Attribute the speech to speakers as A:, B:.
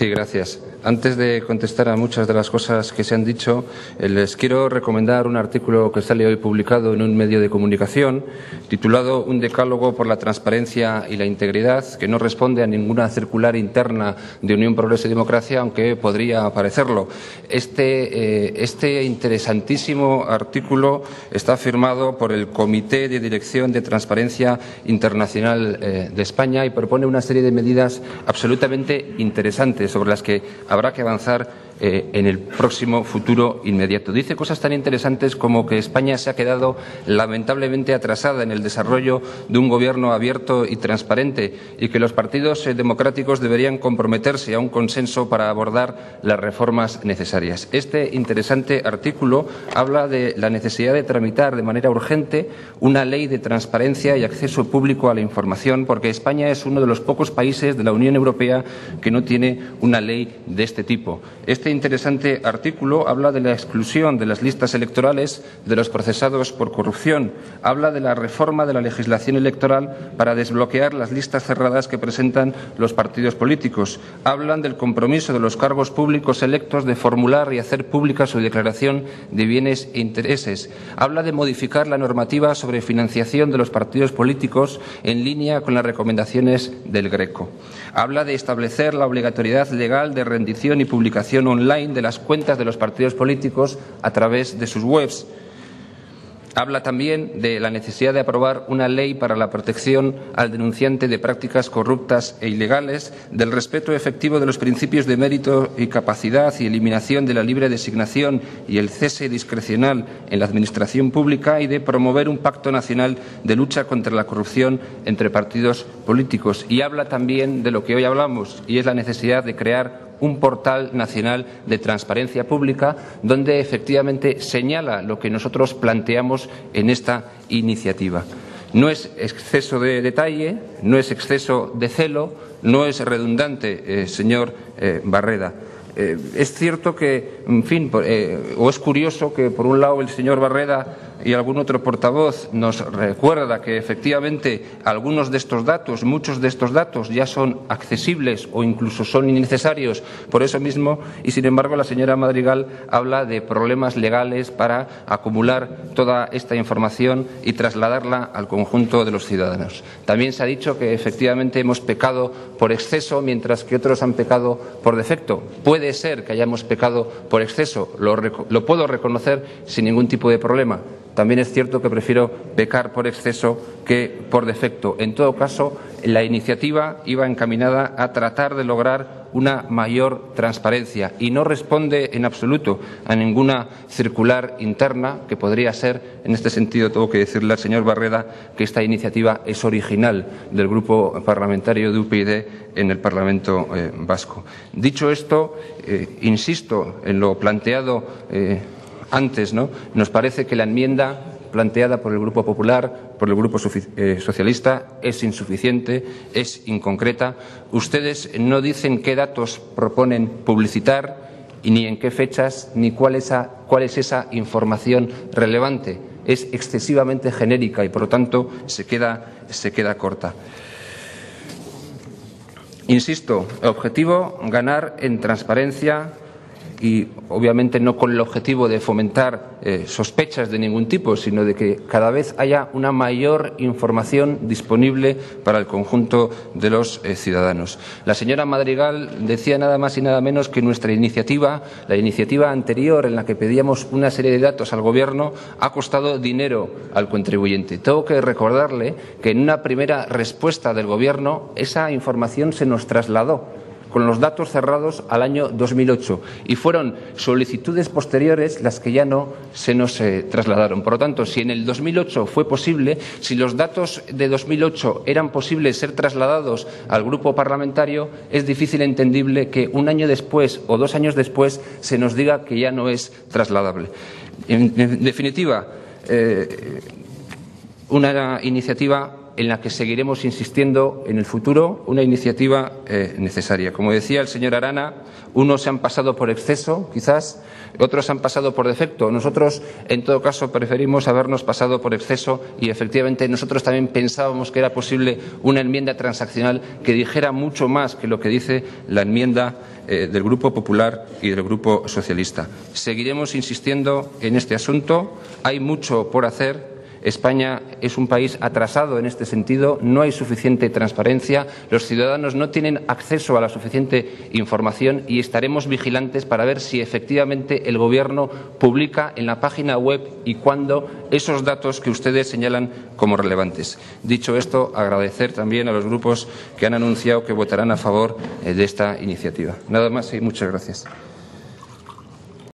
A: Sí, gracias. Antes de contestar a muchas de las cosas que se han dicho, les quiero recomendar un artículo que sale hoy publicado en un medio de comunicación titulado Un decálogo por la transparencia y la integridad, que no responde a ninguna circular interna de Unión, Progreso y Democracia, aunque podría parecerlo. Este interesantísimo artículo está firmado por el Comité de Dirección de Transparencia Internacional de España y propone una serie de medidas absolutamente interesantes sobre las que habrá que avanzar en el próximo futuro inmediato. Dice cosas tan interesantes como que España se ha quedado lamentablemente atrasada en el desarrollo de un gobierno abierto y transparente y que los partidos democráticos deberían comprometerse a un consenso para abordar las reformas necesarias. Este interesante artículo habla de la necesidad de tramitar de manera urgente una ley de transparencia y acceso público a la información, porque España es uno de los pocos países de la Unión Europea que no tiene una ley de este tipo. Este interesante artículo habla de la exclusión de las listas electorales de los procesados por corrupción, habla de la reforma de la legislación electoral para desbloquear las listas cerradas que presentan los partidos políticos, hablan del compromiso de los cargos públicos electos de formular y hacer pública su declaración de bienes e intereses, habla de modificar la normativa sobre financiación de los partidos políticos en línea con las recomendaciones del Greco, habla de establecer la obligatoriedad legal de rendición y publicación online de las cuentas de los partidos políticos a través de sus webs. Habla también de la necesidad de aprobar una ley para la protección al denunciante de prácticas corruptas e ilegales, del respeto efectivo de los principios de mérito y capacidad y eliminación de la libre designación y el cese discrecional en la administración pública y de promover un pacto nacional de lucha contra la corrupción entre partidos políticos. Y habla también de lo que hoy hablamos, y es la necesidad de crear un portal nacional de transparencia pública donde efectivamente señala lo que nosotros planteamos en esta iniciativa. No es exceso de detalle, no es exceso de celo, no es redundante, señor Barreda. Es cierto que, en fin, o es curioso que por un lado el señor Barreda y algún otro portavoz nos recuerda que efectivamente algunos de estos datos, muchos de estos datos ya son accesibles o incluso son innecesarios por eso mismo, y sin embargo la señora Madrigal habla de problemas legales para acumular toda esta información y trasladarla al conjunto de los ciudadanos. También se ha dicho que efectivamente hemos pecado por exceso mientras que otros han pecado por defecto. Puede ser que hayamos pecado por exceso, lo puedo reconocer sin ningún tipo de problema. También es cierto que prefiero pecar por exceso que por defecto. En todo caso, la iniciativa iba encaminada a tratar de lograr una mayor transparencia y no responde en absoluto a ninguna circular interna que podría ser. En este sentido, tengo que decirle al señor Barreda que esta iniciativa es original del Grupo Parlamentario de UPyD en el Parlamento Vasco. Dicho esto, insisto en lo planteado antes, ¿no? Nos parece que la enmienda planteada por el Grupo Popular, por el Grupo Socialista, es insuficiente, es inconcreta. Ustedes no dicen qué datos proponen publicitar, y ni en qué fechas, ni cuál es esa información relevante. Es excesivamente genérica y, por lo tanto, se queda corta. Insisto, el objetivo, ganar en transparencia y, obviamente, no con el objetivo de fomentar sospechas de ningún tipo, sino de que cada vez haya una mayor información disponible para el conjunto de los ciudadanos. La señora Madrigal decía nada más y nada menos que nuestra iniciativa, la iniciativa anterior en la que pedíamos una serie de datos al Gobierno, ha costado dinero al contribuyente. Tengo que recordarle que en una primera respuesta del Gobierno esa información se nos trasladó con los datos cerrados al año 2008 y fueron solicitudes posteriores las que ya no se nos trasladaron. Por lo tanto, si en el 2008 fue posible, si los datos de 2008 eran posibles ser trasladados al grupo parlamentario, es difícil entendible que un año después o 2 años después se nos diga que ya no es trasladable. En definitiva, una iniciativa en la que seguiremos insistiendo en el futuro, una iniciativa necesaria. Como decía el señor Arana, unos se han pasado por exceso, quizás, otros han pasado por defecto. Nosotros, en todo caso, preferimos habernos pasado por exceso y, efectivamente, nosotros también pensábamos que era posible una enmienda transaccional que dijera mucho más que lo que dice la enmienda del Grupo Popular y del Grupo Socialista. Seguiremos insistiendo en este asunto. Hay mucho por hacer. España es un país atrasado en este sentido, no hay suficiente transparencia, los ciudadanos no tienen acceso a la suficiente información y estaremos vigilantes para ver si efectivamente el Gobierno publica en la página web y cuándo esos datos que ustedes señalan como relevantes. Dicho esto, agradecer también a los grupos que han anunciado que votarán a favor de esta iniciativa. Nada más y muchas gracias.